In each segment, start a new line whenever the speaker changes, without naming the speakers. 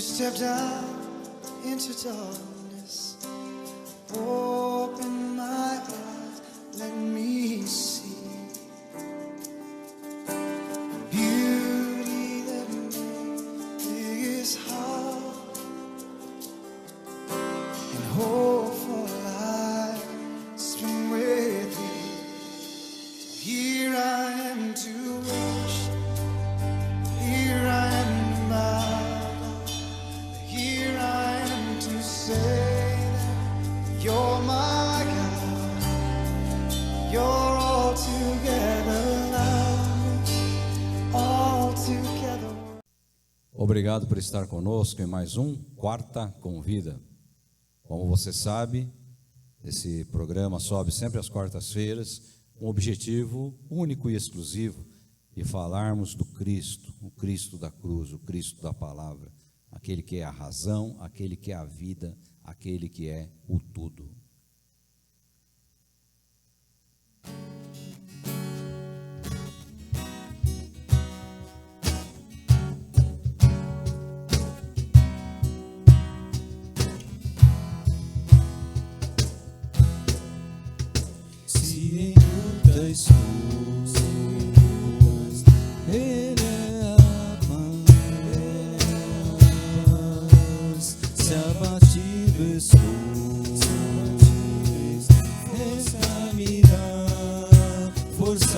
stepped out into darkness, open my eyes, let me see beauty that made this heart and hope for life spring with thee. So here I am to worship, here I am to bow, here I am to say that you're my God, you're altogether lovely, altogether.
Obrigado por estar conosco em mais um Quarta Convida. Como você sabe, esse programa sobe sempre às quartas-feiras com um objetivo único e exclusivo de falarmos do Cristo, o Cristo da cruz, o Cristo da palavra, aquele que é a razão, aquele que é a vida, aquele que é o tudo.
Se em muitas coisas Ele é a paz, se abatido estou, essa me dá força,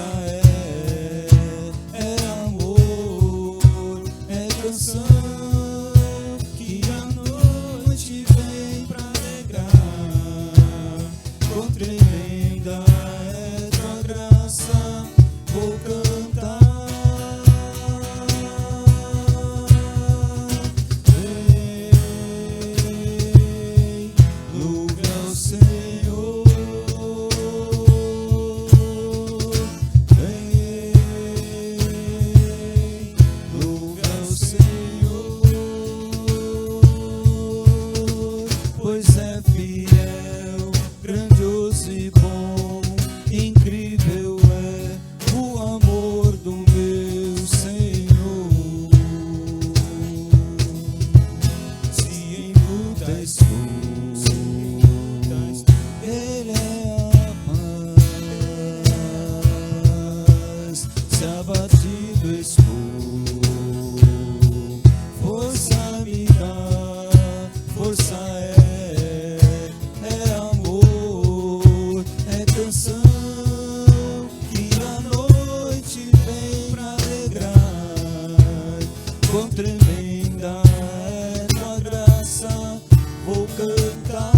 é amor, é canção que a noite vem pra alegrar, com tremenda é tua graça, vou cantar. Vem, louve ao Senhor. Vem, louve ao Senhor, pois é fiel, grandioso e bom, incrível é o amor do meu Senhor. Se em lutas coisas Ele é a paz, se abatido estou, força me dá, força é amor, é canção que a noite vem pra alegrar, com tremenda é tua graça, vou cantar.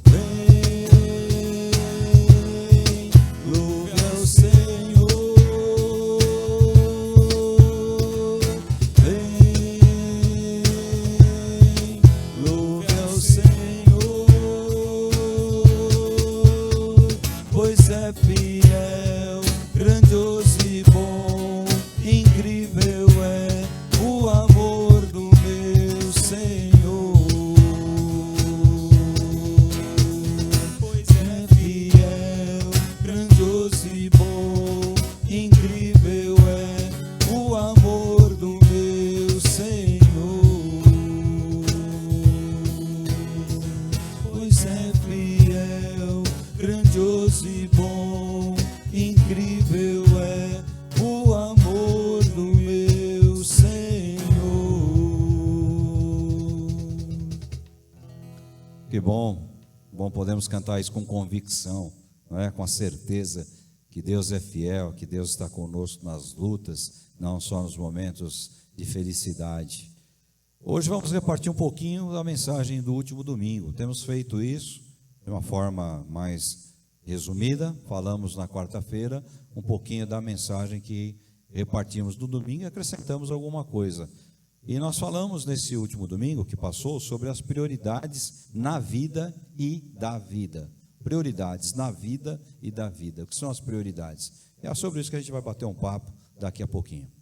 Vem, louve ao Senhor. Vem, louve ao Senhor, pois é fiel, grandioso e bom, incrível é o amor do meu Senhor. Pois é fiel, grandioso e bom, incrível é o amor do meu Senhor. Pois é fiel, grandioso e bom, incrível é o amor do meu Senhor.
Que bom podemos cantar isso com convicção, não é? Com a certeza que Deus é fiel, que Deus está conosco nas lutas, não só nos momentos de felicidade. Hoje vamos repartir um pouquinho da mensagem do último domingo. Temos feito isso de uma forma mais resumida. Falamos na quarta-feira um pouquinho da mensagem que repartimos no domingo e acrescentamos alguma coisa. E nós falamos nesse último domingo que passou sobre as prioridades na vida e da vida. Prioridades na vida e da vida. O que são as prioridades? É sobre isso que a gente vai bater um papo daqui a pouquinho.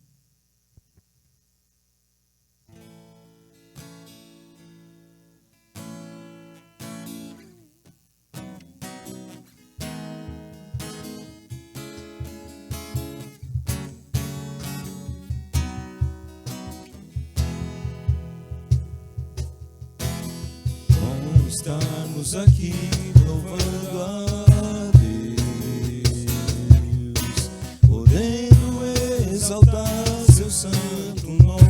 estarmos aqui louvando a Deus, podendo exaltar seu santo nome.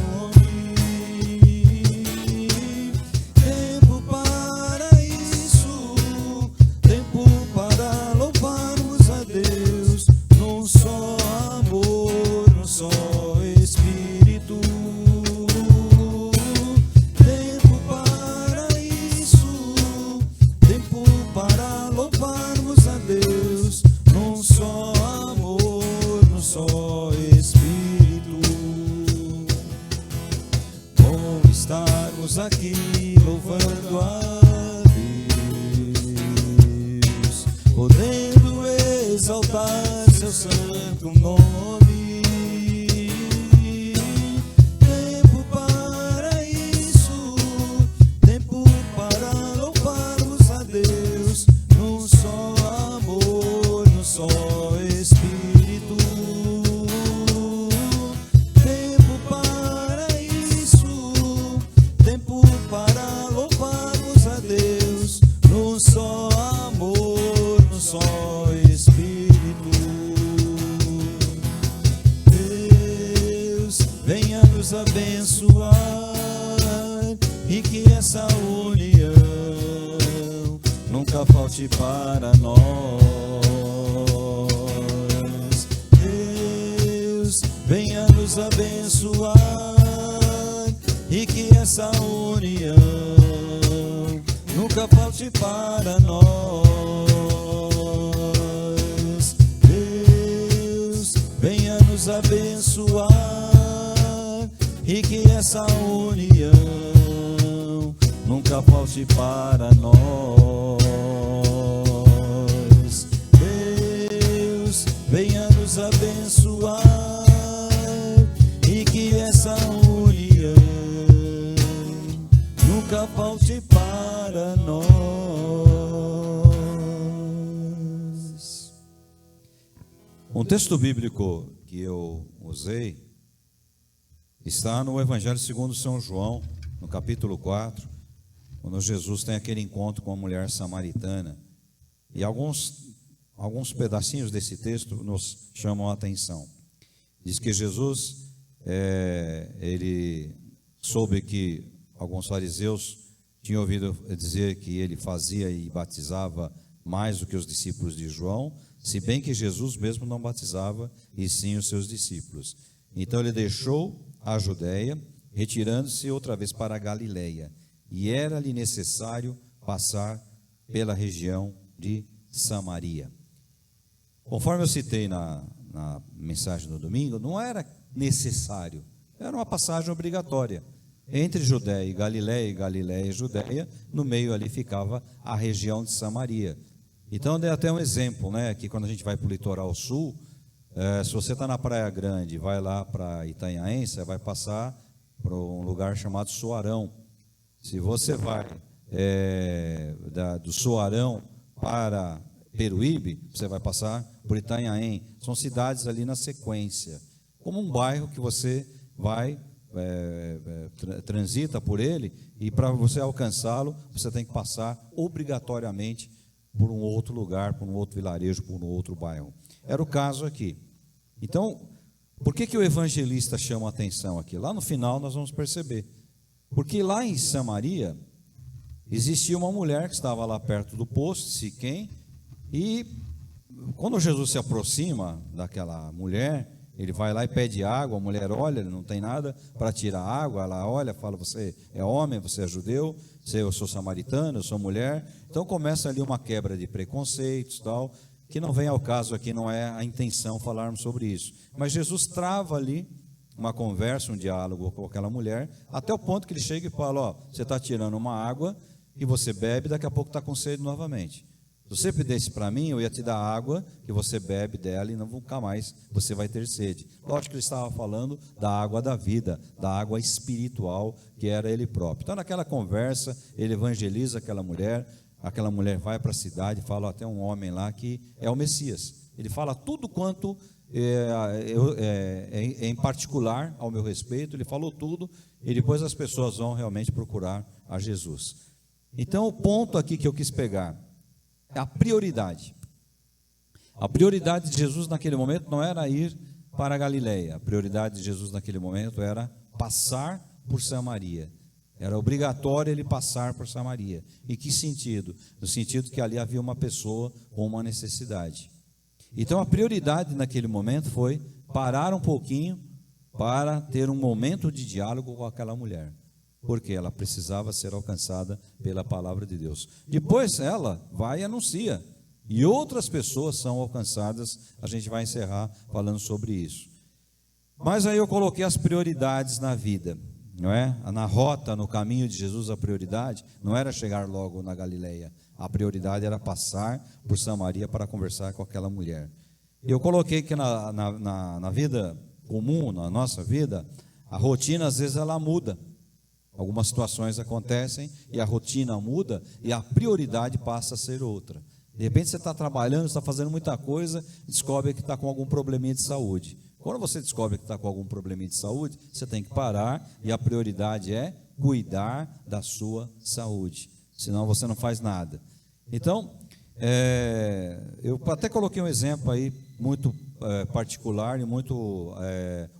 Tempo para isso, tempo para louvarmos a Deus, num só amor, num só Espírito. Tempo para isso, tempo para louvarmos a Deus, num só amor, num só Espírito. Bom estarmos aqui louvando a Deus, podendo exaltar seu santo nome. Tempo para isso, tempo para louvarmos a Deus, num só amor, num só Espírito. Tempo para isso, tempo para louvarmos a Deus, num só amor, num só Espírito. Deus, venha nos abençoar e que essa união nunca falte para nós. Deus, venha nos abençoar e que essa união nunca falte para nós. Deus, venha nos abençoar e que essa união nunca falte para nós. Deus, venha nos abençoar e que essa união nunca falte para nós.
Um texto bíblico que eu usei está no Evangelho segundo São João, no capítulo 4, quando Jesus tem aquele encontro com a mulher samaritana. E alguns pedacinhos desse texto nos chamam a atenção. Diz que Jesus, ele soube que alguns fariseus tinham ouvido dizer que ele fazia e batizava mais do que os discípulos de João, se bem que Jesus mesmo não batizava, e sim os seus discípulos. Então ele deixou a Judéia, retirando-se outra vez para a Galileia, e era-lhe necessário passar pela região de Samaria. Conforme eu citei na mensagem do domingo, não era necessário, era uma passagem obrigatória. Entre Judéia e Galileia e Judéia, no meio ali ficava a região de Samaria. Então, dei até um exemplo, né? Que quando a gente vai para o litoral sul, se você está na Praia Grande e vai lá para Itanhaém, você vai passar para um lugar chamado Soarão. Se você vai do Soarão para Peruíbe, você vai passar por Itanhaém. São cidades ali na sequência, como um bairro que você vai, transita por ele, e para você alcançá-lo, você tem que passar obrigatoriamente por um outro lugar, por um outro vilarejo, por um outro bairro. Era o caso aqui. Então, por que o evangelista chama a atenção aqui? Lá no final nós vamos perceber. Porque lá em Samaria existia uma mulher que estava lá perto do poço, Siquém, e quando Jesus se aproxima daquela mulher, ele vai lá e pede água, a mulher olha, ele não tem nada para tirar água, ela olha, fala: você é homem, você é judeu, eu sou samaritano, eu sou mulher. Então começa ali uma quebra de preconceitos, tal, que não vem ao caso aqui, não é a intenção falarmos sobre isso. Mas Jesus trava ali uma conversa, um diálogo com aquela mulher, até o ponto que ele chega e fala: ó, você está tirando uma água e você bebe, daqui a pouco está com sede novamente. Se você pedisse para mim, eu ia te dar água, que você bebe dela e nunca mais você vai ter sede. Lógico que ele estava falando da água da vida, da água espiritual, que era ele próprio. Então, naquela conversa, ele evangeliza aquela mulher vai para a cidade e fala: ó, tem um homem lá que é o Messias. Ele fala tudo quanto em particular ao meu respeito, ele falou tudo, e depois as pessoas vão realmente procurar a Jesus. Então, o ponto aqui que eu quis pegar é a prioridade. A prioridade de Jesus naquele momento não era ir para a Galileia. A prioridade de Jesus naquele momento era passar por Samaria. Era obrigatório ele passar por Samaria. Em que sentido? No sentido que ali havia uma pessoa com uma necessidade. Então a prioridade naquele momento foi parar um pouquinho para ter um momento de diálogo com aquela mulher. Porque ela precisava ser alcançada pela palavra de Deus. Depois ela vai e anuncia. E outras pessoas são alcançadas. A gente vai encerrar falando sobre isso. Mas aí eu coloquei as prioridades na vida. Não é? Na rota, no caminho de Jesus, a prioridade não era chegar logo na Galileia. A prioridade era passar por Samaria para conversar com aquela mulher. Eu coloquei que na vida comum, na nossa vida, a rotina às vezes ela muda. Algumas situações acontecem e a rotina muda e a prioridade passa a ser outra. De repente você está trabalhando, está fazendo muita coisa, descobre que está com algum probleminha de saúde. Quando você descobre que está com algum probleminha de saúde, você tem que parar e a prioridade é cuidar da sua saúde. Senão você não faz nada. Então, eu até coloquei um exemplo aí muito particular e muito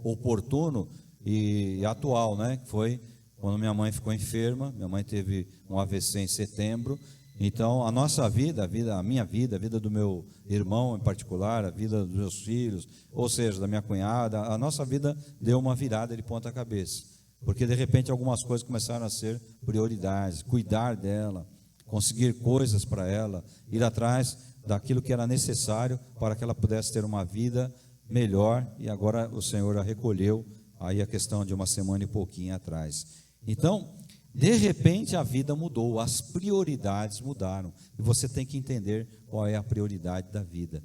oportuno e atual, né? Que foi quando minha mãe ficou enferma. Minha mãe teve um AVC em setembro. Então, a nossa vida, a minha vida, a vida do meu irmão em particular, a vida dos meus filhos, ou seja, da minha cunhada, a nossa vida deu uma virada de ponta cabeça. Porque, de repente, algumas coisas começaram a ser prioridades, cuidar dela, conseguir coisas para ela, ir atrás daquilo que era necessário para que ela pudesse ter uma vida melhor, e agora o Senhor a recolheu, aí a questão de uma semana e pouquinho atrás. Então, de repente a vida mudou, as prioridades mudaram, e você tem que entender qual é a prioridade da vida.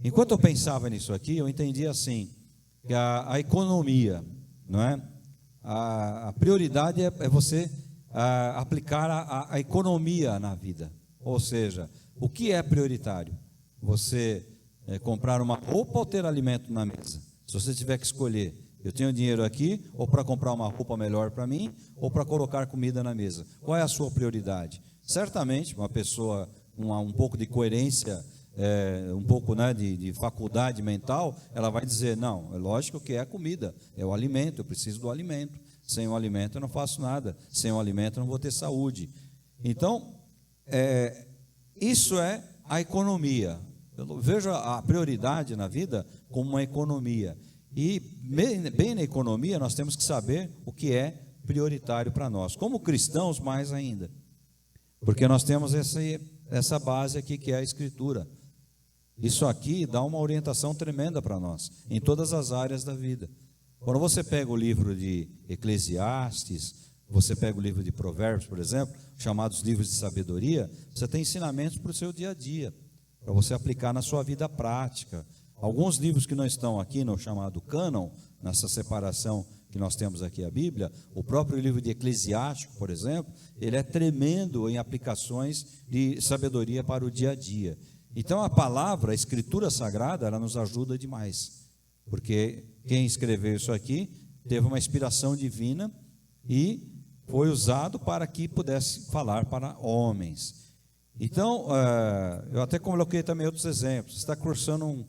Enquanto eu pensava nisso aqui, eu entendi assim, que a economia, não é? A prioridade é você aplicar a economia na vida, ou seja, o que é prioritário? Você comprar uma roupa ou ter alimento na mesa? Se você tiver que escolher, eu tenho dinheiro aqui, ou para comprar uma roupa melhor para mim, ou para colocar comida na mesa. Qual é a sua prioridade? Certamente, uma pessoa com um pouco de coerência, um pouco, né, de faculdade mental, ela vai dizer, não, é lógico que é a comida, é o alimento, eu preciso do alimento. Sem o alimento eu não faço nada, sem o alimento eu não vou ter saúde. Então, isso é a economia. Eu vejo a prioridade na vida como uma economia. E bem na economia nós temos que saber o que é prioritário para nós, como cristãos mais ainda, porque nós temos essa base aqui que é a Escritura. Isso aqui dá uma orientação tremenda para nós, em todas as áreas da vida. Quando você pega o livro de Eclesiastes, você pega o livro de Provérbios, por exemplo, chamados livros de sabedoria, você tem ensinamentos para o seu dia a dia, para você aplicar na sua vida prática. Alguns livros que não estão aqui no chamado cânon, nessa separação que nós temos aqui a Bíblia, o próprio livro de Eclesiástico, por exemplo, ele é tremendo em aplicações de sabedoria para o dia a dia. Então a palavra, a Escritura Sagrada, ela nos ajuda demais, porque quem escreveu isso aqui teve uma inspiração divina e foi usado para que pudesse falar para homens. Então, eu até coloquei também outros exemplos. Você está cursando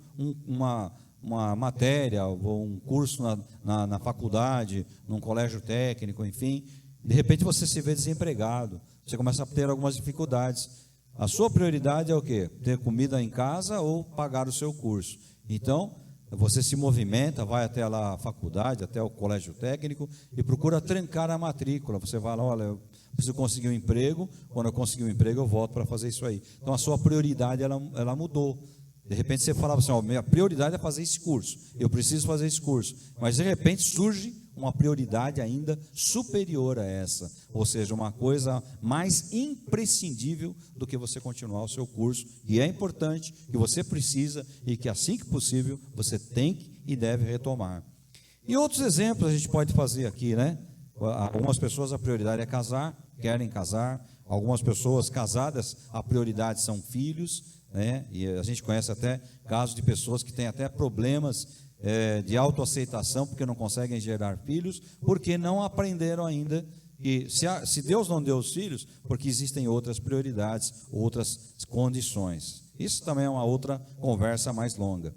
uma matéria, ou um curso na faculdade, num colégio técnico, enfim. De repente você se vê desempregado, você começa a ter algumas dificuldades. A sua prioridade é o quê? Ter comida em casa ou pagar o seu curso. Então, você se movimenta, vai até lá a faculdade, até o colégio técnico e procura trancar a matrícula. Você vai lá, olha, eu preciso conseguir um emprego, quando eu conseguir um emprego eu volto para fazer isso aí. Então a sua prioridade ela mudou. De repente você falava assim, minha prioridade é fazer esse curso, eu preciso fazer esse curso. Mas de repente surge uma prioridade ainda superior a essa, ou seja, uma coisa mais imprescindível do que você continuar o seu curso, e é importante, que você precisa e que assim que possível você tem que e deve retomar. E outros exemplos a gente pode fazer aqui, né? Algumas pessoas a prioridade é casar, querem casar. Algumas pessoas casadas, a prioridade são filhos, né? E a gente conhece até casos de pessoas que têm até problemas de autoaceitação, porque não conseguem gerar filhos, porque não aprenderam ainda que se Deus não deu os filhos, porque existem outras prioridades, outras condições. Isso também é uma outra conversa mais longa.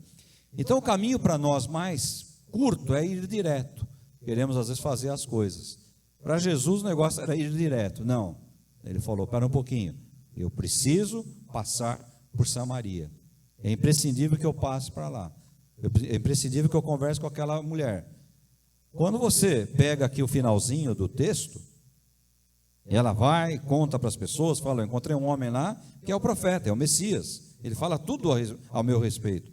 Então o caminho para nós mais curto é ir direto. Queremos às vezes fazer as coisas. Para Jesus o negócio era ir direto. Não, ele falou, espera um pouquinho, eu preciso passar por Samaria. É imprescindível que eu passe para lá. É imprescindível que eu converse com aquela mulher. Quando você pega aqui o finalzinho do texto, ela vai, conta para as pessoas, fala, eu encontrei um homem lá que é o profeta, é o Messias. Ele fala tudo ao meu respeito.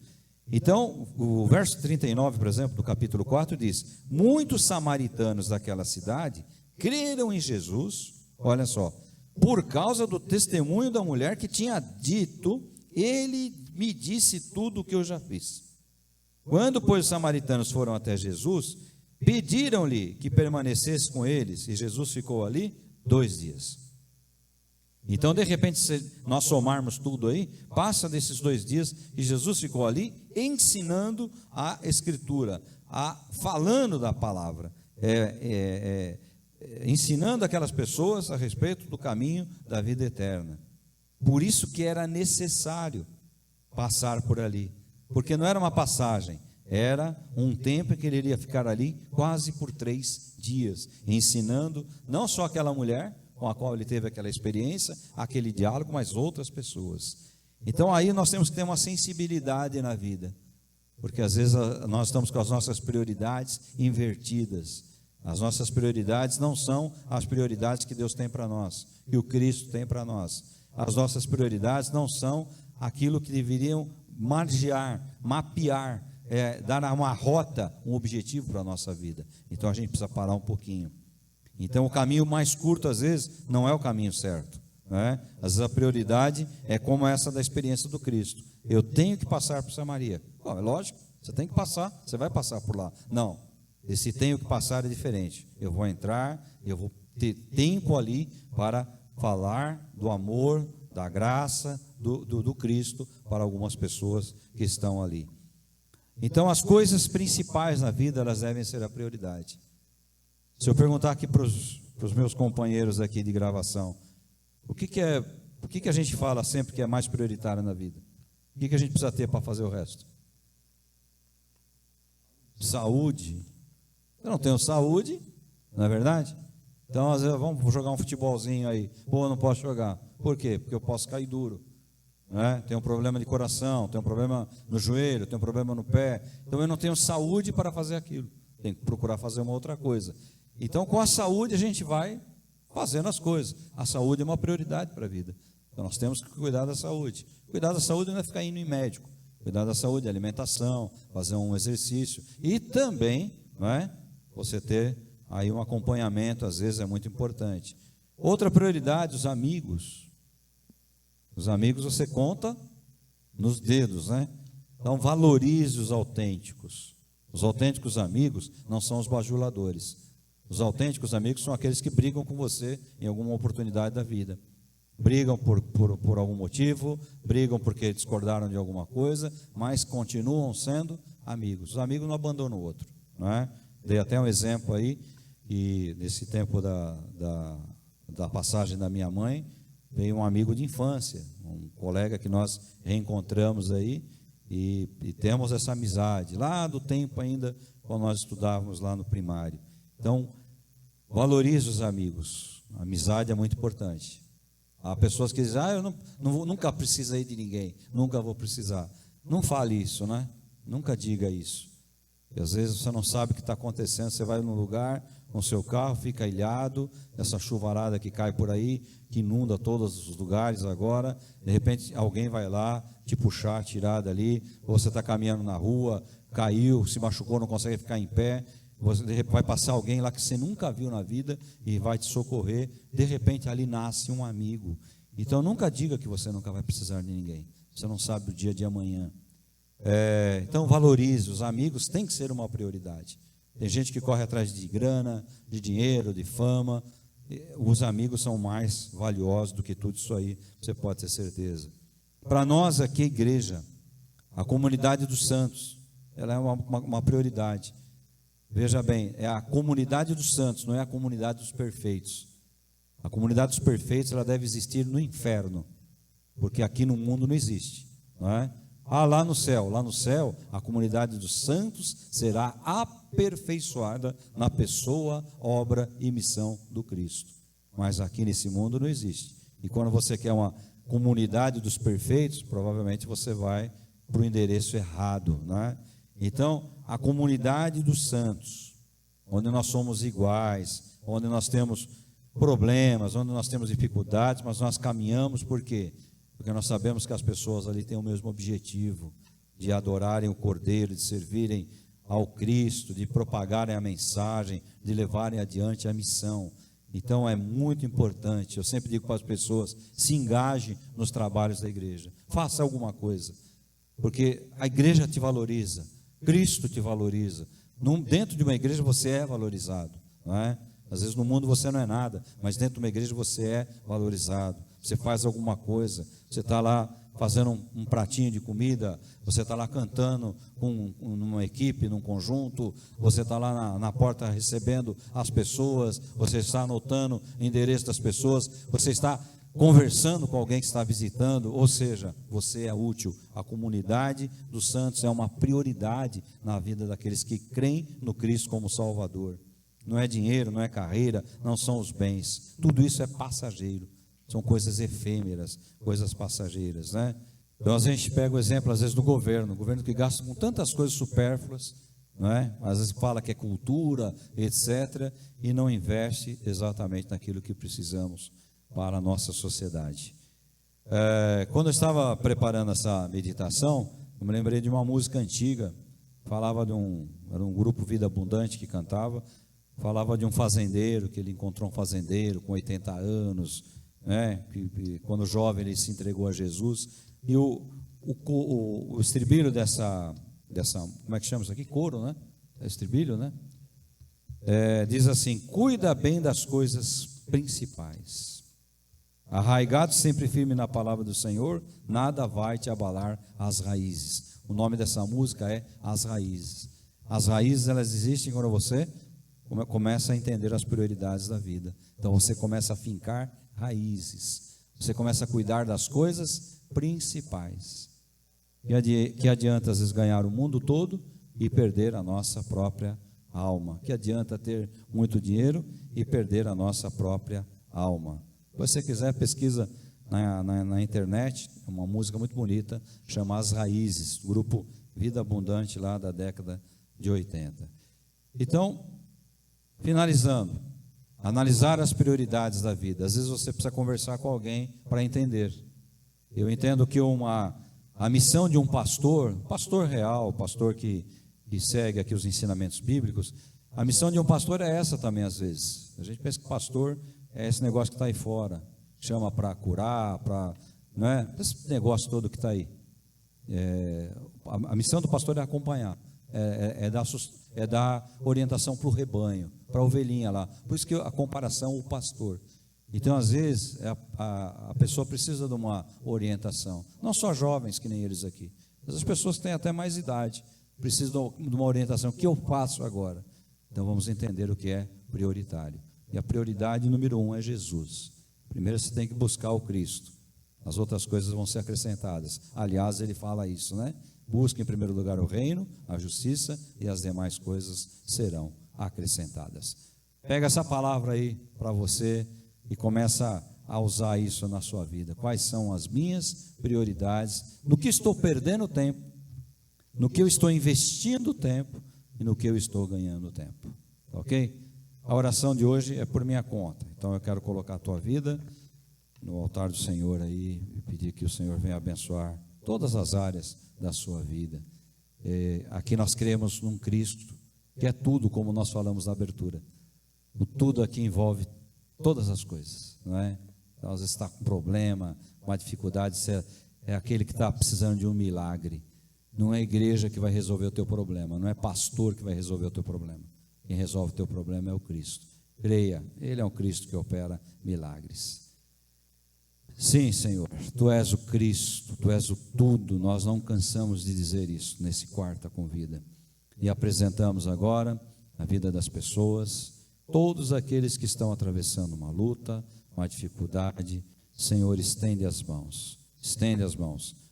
Então, o verso 39, por exemplo, do capítulo 4 diz, muitos samaritanos daquela cidade creram em Jesus, olha só, por causa do testemunho da mulher que tinha dito, ele me disse tudo o que eu já fiz. Quando, pois, os samaritanos foram até Jesus, pediram-lhe que permanecesse com eles, e Jesus ficou ali 2 dias. Então, de repente, se nós somarmos tudo aí, passa desses 2 dias, e Jesus ficou ali ensinando a Escritura, falando da palavra, ensinando aquelas pessoas a respeito do caminho da vida eterna. Por isso que era necessário passar por ali, porque não era uma passagem, era um tempo que ele iria ficar ali quase por 3 dias, ensinando não só aquela mulher com a qual ele teve aquela experiência, aquele diálogo, mas outras pessoas. Então aí nós temos que ter uma sensibilidade na vida, porque às vezes nós estamos com as nossas prioridades invertidas. As nossas prioridades não são as prioridades que Deus tem para nós, que o Cristo tem para nós. As nossas prioridades não são aquilo que deveriam mapear, dar uma rota, um objetivo para a nossa vida. Então a gente precisa parar um pouquinho. Então o caminho mais curto às vezes não é o caminho certo, né? Às vezes a prioridade é como essa da experiência do Cristo. Eu tenho que passar por Samaria. Bom, é lógico, você tem que passar, você vai passar por lá. Não, esse tenho que passar é diferente. Eu vou entrar, eu vou ter tempo ali para falar do amor, da graça, do Cristo para algumas pessoas que estão ali. Então as coisas principais na vida, elas devem ser a prioridade. Se eu perguntar aqui para os meus companheiros aqui de gravação, o que a gente fala sempre que é mais prioritário na vida? O que a gente precisa ter para fazer o resto? Saúde. Eu não tenho saúde, não é verdade? Então, às vezes, vamos jogar um futebolzinho aí. Pô, eu não posso jogar. Por quê? Porque eu posso cair duro, né? Tenho um problema de coração, tenho um problema no joelho, tenho um problema no pé. Então, eu não tenho saúde para fazer aquilo. Tenho que procurar fazer uma outra coisa. Então, com a saúde, a gente vai fazendo as coisas. A saúde é uma prioridade para a vida. Então, nós temos que cuidar da saúde. Cuidar da saúde não é ficar indo em médico. Cuidar da saúde, alimentação, fazer um exercício. E também, não é? Você ter aí um acompanhamento, às vezes, é muito importante. Outra prioridade, os amigos. Os amigos você conta nos dedos, né? Então, valorize os autênticos. Os autênticos amigos não são os bajuladores. Os autênticos amigos são aqueles que brigam com você em alguma oportunidade da vida. Brigam por algum motivo, brigam porque discordaram de alguma coisa, mas continuam sendo amigos. Os amigos não abandonam o outro, não é? Dei até um exemplo aí, que nesse tempo da passagem da minha mãe, veio um amigo de infância, um colega que nós reencontramos aí, e temos essa amizade, lá do tempo ainda, quando nós estudávamos lá no primário. Então, valorize os amigos, a amizade é muito importante. Há pessoas que dizem, eu nunca precisei de ninguém, nunca vou precisar. Não fale isso, né? Nunca diga isso. Porque às vezes você não sabe o que está acontecendo, você vai num lugar com seu carro, fica ilhado, essa chuvarada que cai por aí, que inunda todos os lugares agora, de repente alguém vai lá te puxar, tirar dali, ou você está caminhando na rua, caiu, se machucou, não consegue ficar em pé, você vai passar alguém lá que você nunca viu na vida e vai te socorrer, de repente ali nasce um amigo. Então nunca diga que você nunca vai precisar de ninguém, você não sabe o dia de amanhã. Então valorize, os amigos têm que ser uma prioridade. Tem gente que corre atrás de grana, de dinheiro, de fama. Os amigos são mais valiosos do que tudo isso aí, você pode ter certeza. Para nós aqui, igreja, a comunidade dos santos, ela é uma prioridade. Veja bem, é a comunidade dos santos, não é a comunidade dos perfeitos. A comunidade dos perfeitos, ela deve existir no inferno, porque aqui no mundo não existe, não é? Lá no céu, a comunidade dos santos será aperfeiçoada na pessoa, obra e missão do Cristo. Mas aqui nesse mundo não existe. E quando você quer uma comunidade dos perfeitos, provavelmente você vai para o endereço errado, não é? Então, a comunidade dos santos, onde nós somos iguais, onde nós temos problemas, onde nós temos dificuldades, mas nós caminhamos, por quê? Porque nós sabemos que as pessoas ali têm o mesmo objetivo, de adorarem o Cordeiro, de servirem ao Cristo, de propagarem a mensagem, de levarem adiante a missão. Então é muito importante, eu sempre digo para as pessoas, se engajem nos trabalhos da igreja, faça alguma coisa, porque a igreja te valoriza, Cristo te valoriza. Dentro de uma igreja você é valorizado, não é? Às vezes no mundo você não é nada, mas dentro de uma igreja você é valorizado. Você faz alguma coisa, você está lá fazendo um pratinho de comida, você está lá cantando numa equipe, num conjunto, você está lá na porta recebendo as pessoas, você está anotando o endereço das pessoas, você está conversando com alguém que está visitando, ou seja, você é útil. A comunidade dos santos é uma prioridade na vida daqueles que creem no Cristo como Salvador. Não é dinheiro, não é carreira, não são os bens, tudo isso é passageiro. São coisas efêmeras, coisas passageiras, né? Então a gente pega o exemplo às vezes do governo, que gasta com tantas coisas supérfluas, não é? Às vezes fala que é cultura, etc., e não investe exatamente naquilo que precisamos para a nossa sociedade. Quando eu estava preparando essa meditação, eu me lembrei de uma música antiga, falava era um grupo Vida Abundante que cantava, falava de um fazendeiro, que ele encontrou um fazendeiro com 80 anos, né, que quando jovem ele se entregou a Jesus, e o estribilho dessa, como é que chama isso aqui? Coro, né? É estribilho, né? Diz assim: cuida bem das coisas principais, arraigado sempre firme na palavra do Senhor, nada vai te abalar as raízes. O nome dessa música é As Raízes. As raízes, elas existem quando você começa a entender as prioridades da vida. Então você começa a fincar raízes, você começa a cuidar das coisas principais. Que adianta às vezes ganhar o mundo todo e perder a nossa própria alma? Que adianta ter muito dinheiro e perder a nossa própria alma? Se você quiser, pesquisa na internet, uma música muito bonita, chama As Raízes, grupo Vida Abundante lá da década de 80. Então, finalizando, analisar as prioridades da vida. Às vezes você precisa conversar com alguém para entender. Eu entendo que a missão de um pastor real, pastor que segue aqui os ensinamentos bíblicos, a missão de um pastor é essa também às vezes. A gente pensa que pastor é esse negócio que está aí fora, chama para curar, não é? Esse negócio todo que está aí. A missão do pastor é acompanhar, é dar orientação para o rebanho, para a ovelhinha lá. Por isso que a comparação, o pastor. Então, às vezes, a pessoa precisa de uma orientação. Não só jovens, que nem eles aqui. Mas as pessoas que têm até mais idade precisam de uma orientação. O que eu faço agora? Então, vamos entender o que é prioritário. E a prioridade número 1 é Jesus. Primeiro você tem que buscar o Cristo. As outras coisas vão ser acrescentadas. Aliás, ele fala isso, né? Busque em primeiro lugar o reino, a justiça, e as demais coisas serão acrescentadas. Pega essa palavra aí para você e começa a usar isso na sua vida. Quais são as minhas prioridades? No que estou perdendo tempo, no que eu estou investindo tempo e no que eu estou ganhando tempo. Ok? A oração de hoje é por minha conta. Então eu quero colocar a tua vida no altar do Senhor aí e pedir que o Senhor venha abençoar todas as áreas da sua vida. Aqui nós cremos num Cristo que é tudo, como nós falamos na abertura. O tudo aqui envolve todas as coisas, não é? Então, às vezes está com problema, com uma dificuldade, você é aquele que está precisando de um milagre. Não é a igreja que vai resolver o teu problema, não é pastor que vai resolver o teu problema. Quem resolve o teu problema é o Cristo. Creia, Ele é um Cristo que opera milagres. Sim, Senhor, Tu és o Cristo, Tu és o tudo. Nós não cansamos de dizer isso nesse Quarta Convida. E apresentamos agora na vida das pessoas, todos aqueles que estão atravessando uma luta, uma dificuldade. Senhor, estende as mãos,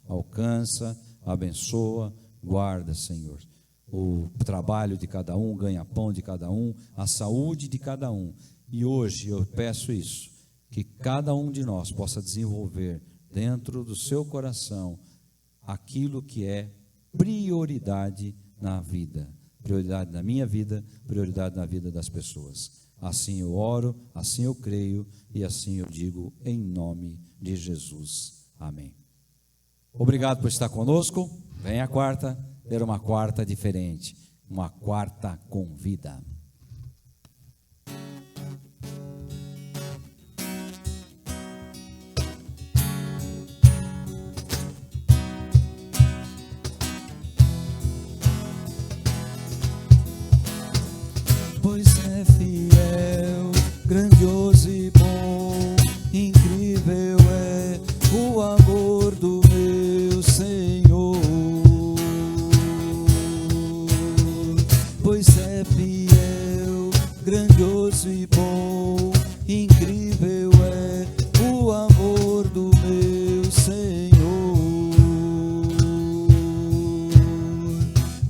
alcança, abençoa, guarda, Senhor, o trabalho de cada um, ganha-pão de cada um, a saúde de cada um. E hoje eu peço isso, que cada um de nós possa desenvolver dentro do seu coração aquilo que é prioridade na vida, prioridade na minha vida, prioridade na vida das pessoas. Assim eu oro, assim eu creio e assim eu digo em nome de Jesus. Amém. Obrigado por estar conosco. Vem a quarta, ter uma quarta diferente, uma quarta com vida.
Pois é fiel, grandioso e bom, incrível é o amor do meu Senhor. Pois é fiel, grandioso e bom, incrível é o amor do meu Senhor.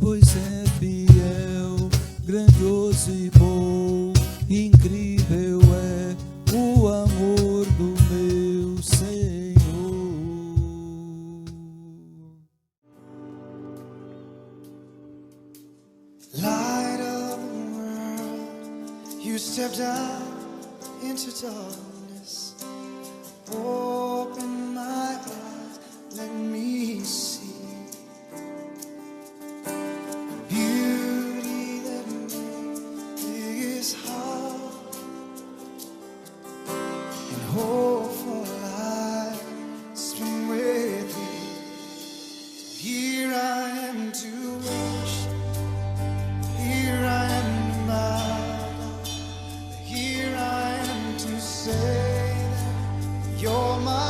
Pois é fiel, grandioso e bom, incrível é o amor do meu Senhor.
Light of the world, you stepped out into darkness. Open my eyes, let me see beauty that made this heart and hope for life. Spring with me. Here I am to worship. Here I am to bow down. Here I am to say that you're my